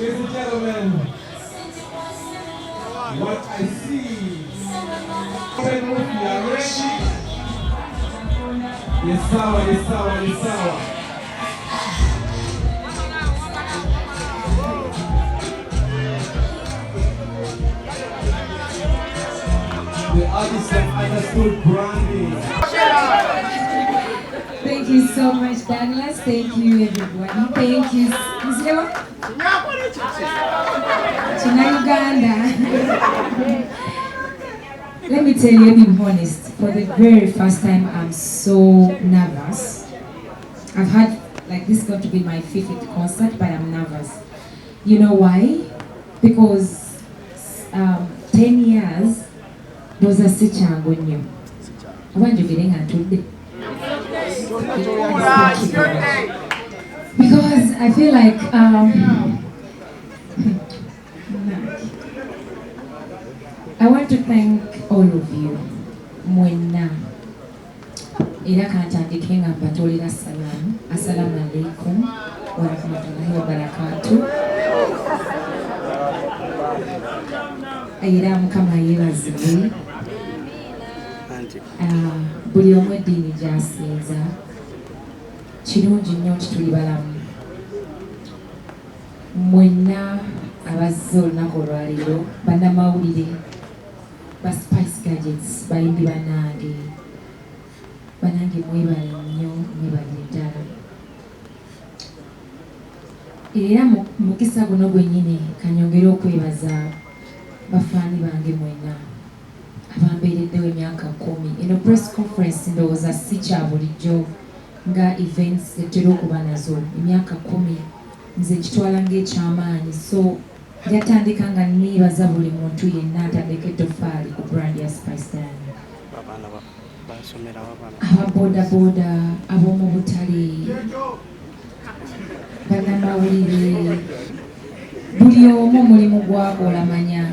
ladies and gentlemen, what I see. Yes, sour, yes, sour, yes, sour. The artists have understood branding. Thank you so much, Douglas. Thank you, everybody. Thank you. Uganda. Let me tell you, being honest, for the very first time, I'm so nervous. I've had, like, this got to be my 50th concert, but I'm nervous. You know why? Because 10 years, those are such a good news. I want you getting at today. Because I feel like I want to thank all of you. Mwena ila kantandike nga batolera salamu. Assalamu alaikum wa rahmatullahi wa barakatuh. Ila mukama yebazibwe. Buli omu eddiini gy'asinza kirungi nnyo nti tuli balamu. Mwenna abazze olunaku olwaleero bannamawulire ba Spice Gadgets bayimbi bannange mwebale nnyo mwebale ddala. Era mukisa guno gwennyini kanyongere okwebaza bafaani bange mwenna abambeereddewo emyaka 10. Eno press conference ndowooza si kya bulijjo nga events zetera okuba nazo. Emyaka 10 nze kitwala ng'ekyamaanyi, so yatandika nga neebaza buli muntu yenna atandika ettoffaali ku brand ya Spice Diamond. Ababoodaboda, ab'omu butale, bannamawulire, buli omu omulimu gw'akolamanya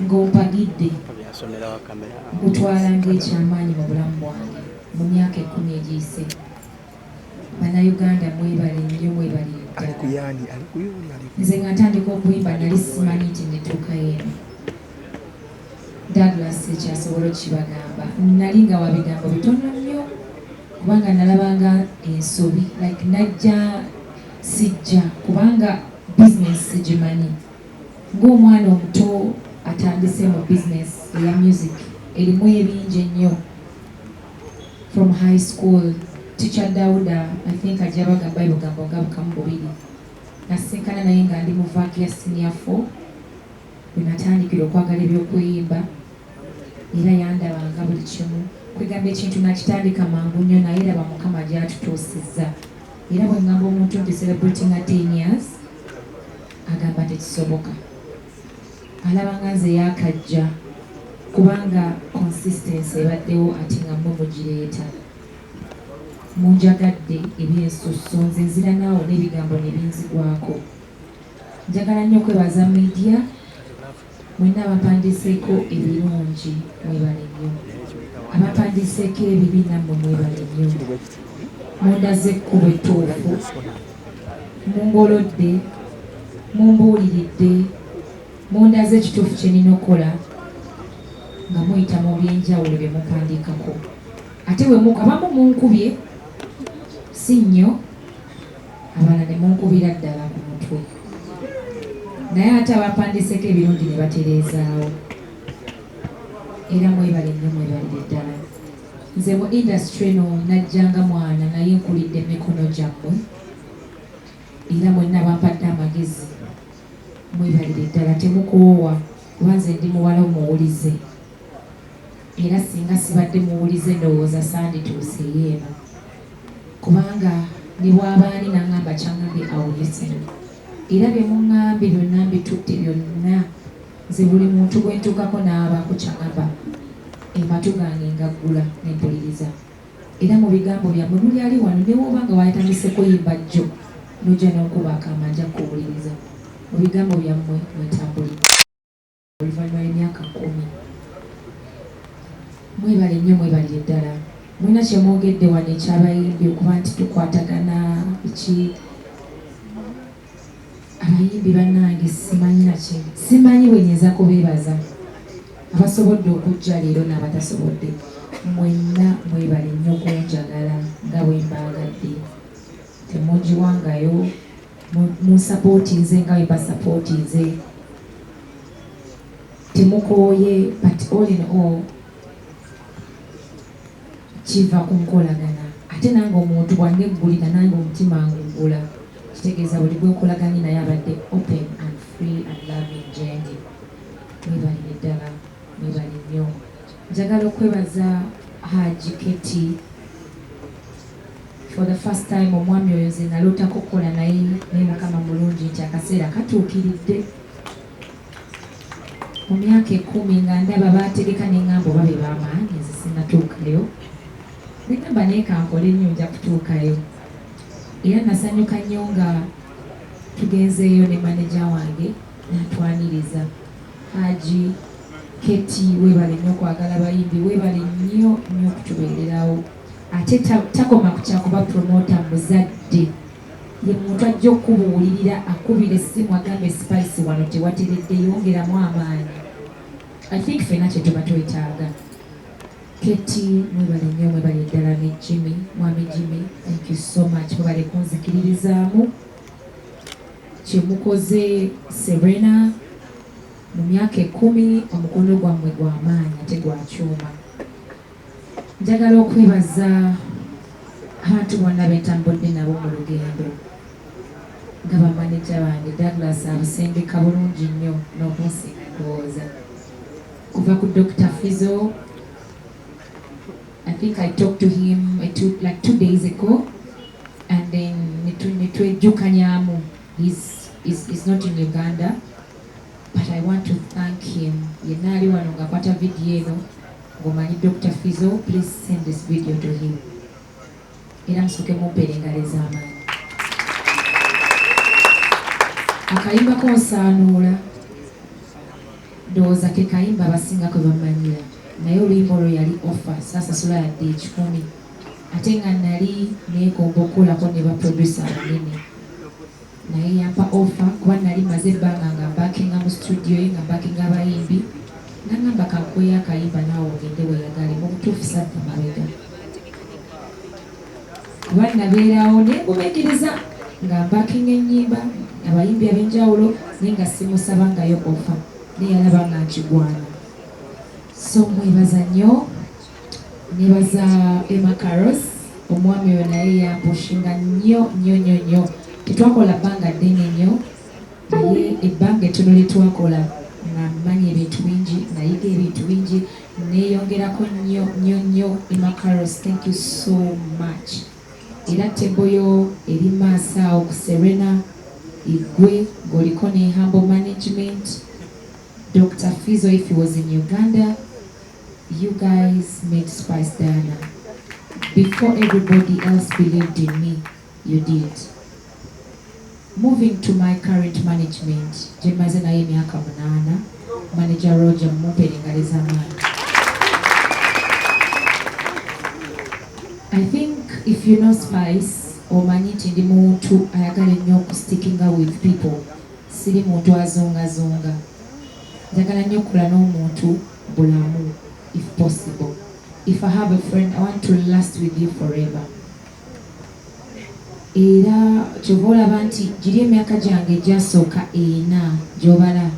ng'ompagidde gutwala ng'ekyamaanyi mu bulamu bwange mu myaka 10 egiyise. Bannayuganda mwebale nnyo mwebale ddala. Nze nga ntandika okuyimba nali simanyi nti netuuka eno. Douglas ekyasobola okibagamba nali nga wa bigambo bitono nnyo kubanga nalabanga ensobi like najja sijja kubanga business sigimanyi. Ng'omwana omuto atandise mu business eya music erimu ebingi ennyo. From high school, Teacher Dauda, I think ajja bagamba ebigambo nga bukamu bubiri. Nasinkana naye nga ndi mu vaaki ya senior 4 bwe natandikira okwagala ebyokuyimba era yandabanga buli kimu. Kwegamba ekintu nakitandika mangu nnyo naye raba Mukama gy'atutuusizza. Era bwe ngamba omuntu nti celebrating 10 years agamba tekisoboka. Alaba nga nze yakajja kubanga consistency ebaddewo ate nga mmwe mugireeta. Munjagadde ebyensusso, nze nzira naawo n'ebigambo ne binzigwako. Njagala nnyo okwebaza media mwenna abapandiseeko ebirungi mwebale nnyo, abapandiseeko ebibi nammwe mwebale nnyo. Mundaze ekkubo ettuufu, mungolodde, mumbuuliridde, mundaze ekituufu kye nina okukola nga muyita mu byenjawulo bye mupandiikako. Ate abamu munkubye si nnyo, abalala ne munkubira ddala ku mutwe, naye ate abapandiseeko ebirungi ne batereezaawo. Era mwebale nnyo mwebalire ddala. Nze mu industry eno najjanga mwana naye nkulidde emikono gyammwe era mwenna bampadde amagezi mwebalire ddala. Temukoowa kuba nze ndi muwala omuwulize era singa sibadde muwulize ndowooza sandituuseeyo eno kubanga ne bw'abaani naŋŋamba kyaŋŋambye awulise era bye muŋŋambye byonna mbitutte byonna. Nze buli muntu gwe ntuukako n'abaako kyaŋŋamba ematu gange ngaggula n'empuliriza. Era mu bigambo byammwe muli ali wano ne bw'oba nga watandise kuyimba jjo n'ojja n'okuba akamanja kuwuliriza. Mu bigambo byammwe mwetambulire oluvannyuma lw'emyaka 10. Mwebale nnyo mwebalire ddala. Mwina kye mwogedde wano ekyabayimbi okuba nti tukwatagana biki abayimbi bannange simanyi naki simanyi bwe nyinza kubeebaza abasobodde okujja leero n'abatasobodde mwenna mwebale nnyo kunjagala nga bwe mbaagadde temunjiwangayo munsapootinze nga bwe basapootinze temukooye but all in all kiva ku nkolagana ate nange omuntu bwanneggulira nange omutima nguggula kitegeeza buli gwenkolaganye naye abadde open and free and loving jendi mwebalire ddala mwebali nnyo njagala okwebaza Haji Keti for the first time omwami oyo nze nalootako okukola naye Mukama mulungi nti akaseera katuukiridde mu myaka 10 nga ndaba baategeka n'eŋŋambo babe b'amaanyi nze sinnatuukayo negamba naye kankole nnyo nja kutuukayo era nasanyuka nnyo nga tugenzeeyo ne maneja wange n'atwaniriza Haji Keti weebale nnyo okwagala bayimbi weebale nnyo nnyo okutubeererawo ate takoma ku kyakuba promota muzadde ye muntu ajja okubuulirira akubira essimu agambe Spice wano tewateredde yongeramu amaanyi I think fena kye tuba twetaaga Keti mwebale nnyo mwebale ddala ne Jimmy mwami Jimmy thank you so much mwebale kunzikiririzaamu kyemukoze Serena mu myaka 10 omukono gwammwe gw'amaanyi ate gwa kyuma njagala okwebaza abantu bonna betambudde nabo mu lugendo nga bamaneja bange Douglas abasembeka bulungi nnyo n'okunsinga ndowooza kuva ku Dr. Fizo I think I talked to him like 2 days ago and then netwejjukanyamu he's not in Uganda but I want to thank him yenna ali wano ng'akwata vidiyo eno ng'omanyi Dr. Fizo please send this video to him era musooke mumpeere engalo ez'amaanyi akayimba konsaanuula ndowooza ke kayimba abasinga kwe bamanyira naye oluyimba olwo yali offer saasasula yadde 10 ate nga nali neegomba okukolako ne baproducer abanene naye yampa offer kuba nali maze ebbanga nga mbakinga mu studio ye nga mbakinga abayimbi nangamba kankweyo akayimba naawe ogende weeyagale mu butuufu sadda mabega kuba nabeerawo neegumekiriza nga mbakinga ennyimba abayimbi ab'enjawulo naye nga simusabangayo offer naye yalaba nga nkigwana so mwebaza nnyo nebaza Emma Carlos omwami oyo naye yampushinga nnyo nnyo nnyo nnyo tetwakola bbanga ddene nnyo naye ebbanga ettono lyetwakola nga mmanyi ebintu bingi nayiga ebintu bingi neeyongerako nnyo nnyo nnyo Emma Carlos thank you so much era teboyo eri maaso awo ku Serena igwe ng'oliko ne Humble Management Dr. Fizo if he was in Uganda you guys made Spice Diana before everybody else believed in me you did moving to my current management jemaze naye emyaka 8 manager Roger mumpeere engalo ez'amaanyi I think if you know Spice omanyi nti ndi muntu ayagala ennyo okustickinga with people siri muntu azongazonga njagala nnyo okula n'omuntu bulamu if possible if I have a friend I want to last with you forever era kyova olaba nti giri emyaka gyange egyasooka 4 gy'obala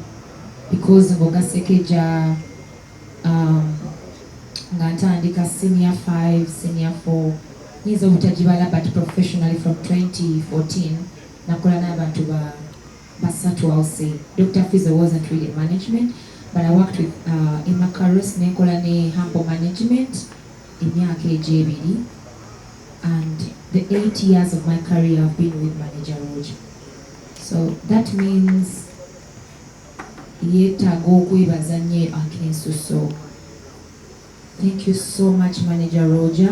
because ng'ogaseko egya nga ntandika senior 5 senior 4 nyinza obutagibala but professionally from 2014 nakola n'abantu basatu I'll say Dr. Fizo wasn't really management but I worked with Emma Carlos nekola ne Humble Management emyaka egy'ebiri and the 8 years of my career I've been with Manager Roger so that means yeetaaga okwebaza nnyo akensuso thank you so much Manager Roger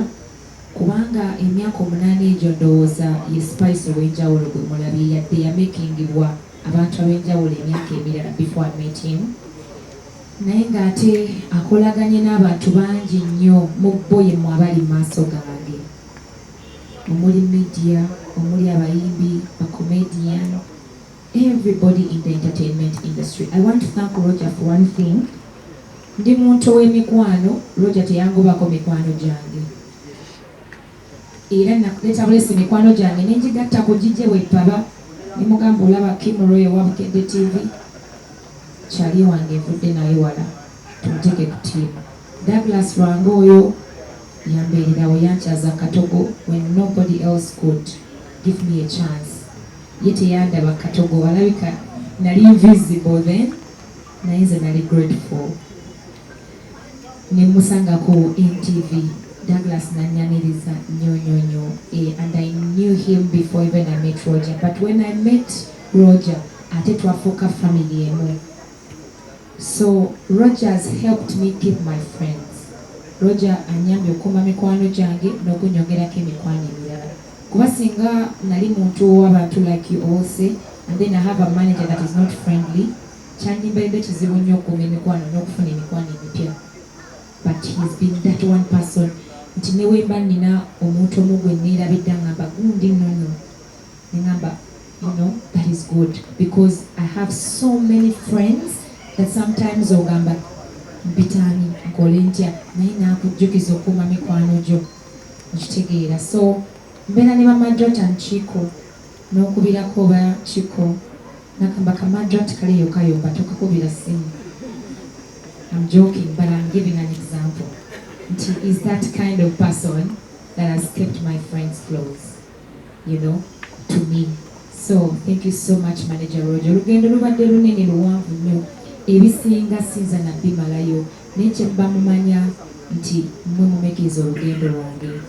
kubanga emyaka 8 egyo ndowooza ye Spice ow'enjawulo gwe mulabye yadde yamakingibwa abantu ab'enjawulo emyaka emirala before I met him naye ng'ate akolaganye n'abantu bangi nnyo mu bo yemmwe abali mu maaso gange omuli media omuli abayimbi bacomedian everybody in the entertainment industry. I want to thank Roger for one thing. Ndi muntu w'emikwano, Roger teyangobako mikwano gyange. Era nakuleta bulesi mikwano gyange nenjigattako gijje wepaba ne mugamba olaba Kim Roy wa Bukedde TV. Kyali wange nvudde naye wala. Tumuteke ku ttiimu. Douglas Lwango oyo yambeererawo yankyaza katogo when nobody else could give me a chance. Ye teyandaba katogo, alabika nali invisible then, naye nze nali grateful. Ne musangako NTV, Douglas nanyaniriza nnyo and I knew him before even I met Roger. But when I met Roger, ate twafuuka family emu. So Roger has helped me keep my friends. Roger anyambye okuuma mikwano gyange n'okunyongerako emikwano emirala. Kuba singa nali muntu w'abantu like you all say, and then I have a manager that is not friendly, kyandimberedde kizibu nnyo okuuma emikwano n'okufuna emikwano emipya. But he's been that one person. Nti ne wemba nina omuntu omu gwe neerabidde ngamba gundi nnono. Ne ngamba, you know, that is good. Because I have so many friends that sometimes ogamba mpitaani nkole ntya naye naakujjukiza okuuma mikwano gyo okitegeera. So mbeera ne bamadrot Chiko n'okubirako ba Chiko nakamba kamadrot kaleyo kayomba tokakubira simu. I'm joking, but I'm giving an example. Nti is that kind of person that has kept my friends close, you know, to me. So thank you so much, Manager Roger. Olugendo lubadde lunene luwanvu nnyo. Ebisinga sinza nabimalayo nekye bamumanya nti mmwe mumekeza olugendo lwange.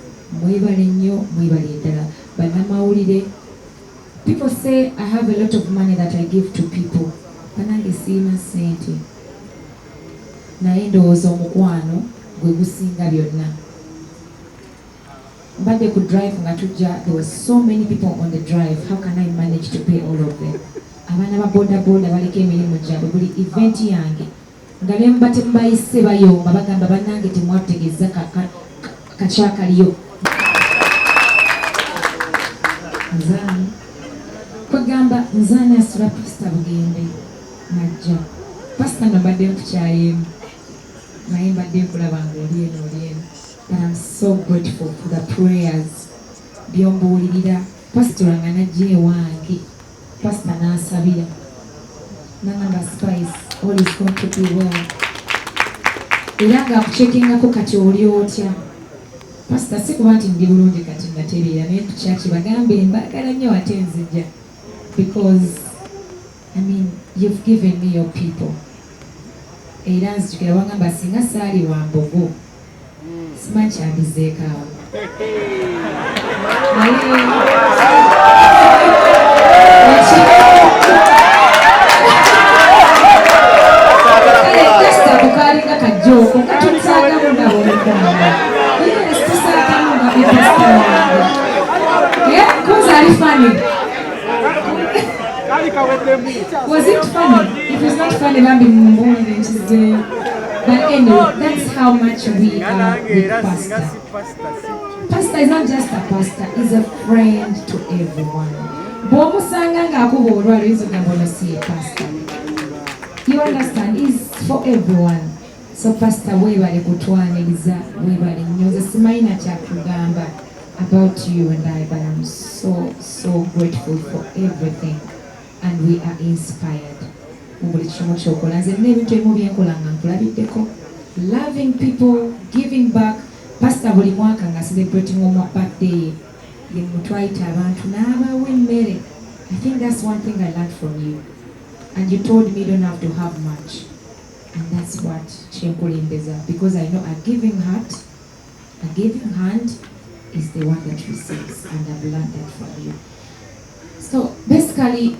Mwebale nnyo, mwebale ddala. Bannamawulire, people say I have a lot of money that I give to people. Banange siina ssente. Naye ndowooza omukwano gwe gusinga byonna. Mbadde ku drive nga tujja, there were so many people on the drive. How can I manage to pay all of them? Abaana ba bodaboda baliko emirimu gyabwe buli event yange nga ne muba temubayise bayomba bagamba bannange temwategeeza kakyakaliyo. Nzaani kwegamba nzaani asula pasita Bugende najja pasita nabadde nkukyayemu naye mbadde nkulaba ng'oli eno. But I'm so grateful for the prayers byombuulirira. Pastor nga najja ewange, pastor n'asabira n'agamba Spice, all is going to be well. Era ng'akuceekingako kati oli otya. Pastor si kuba nti ndi bulungi kati natereera naye tukyaki bagambe mbaagala nnyo ate nzija. Because I mean you've given me your people. Era nzijukira wagamba singa saali wa Mbogo simanyi kyandizeeko awo. Kasita kukalinga kajjooko katulisaagamu nabo omugamba. Yes, tusaagamu nga bipasita wange. Kuza ali funny. Was it funny? If it's not funny, I'll be moving today. But anyway, that's how much we are with Pastor. Pastor is not just a pastor, he's a friend to everyone. Bw'omusanga ng'akuba olwala oyinza ogamba ono si ye pastor. You understand? He's for everyone. So Pastor, weebale kutwaniriza, weebale nnyo. Nze simanyi na kyakugamba about you and I, but I'm so grateful for everything. And we are inspired. Buli kimu ky'okola. Nze nina ebintu ebimu byenkola nga nkulabiddeko. Loving people, giving back. Pastor buli mwaka nga celebrating on my birthday. Ye mutwayita abantu n'abawa emmere. I think that's one thing I learned from you. And you told me you don't have to have much. And that's what kyenkulembeza. Because I know a giving heart, a giving hand is the one that receives. And I've learned that from you. So basically,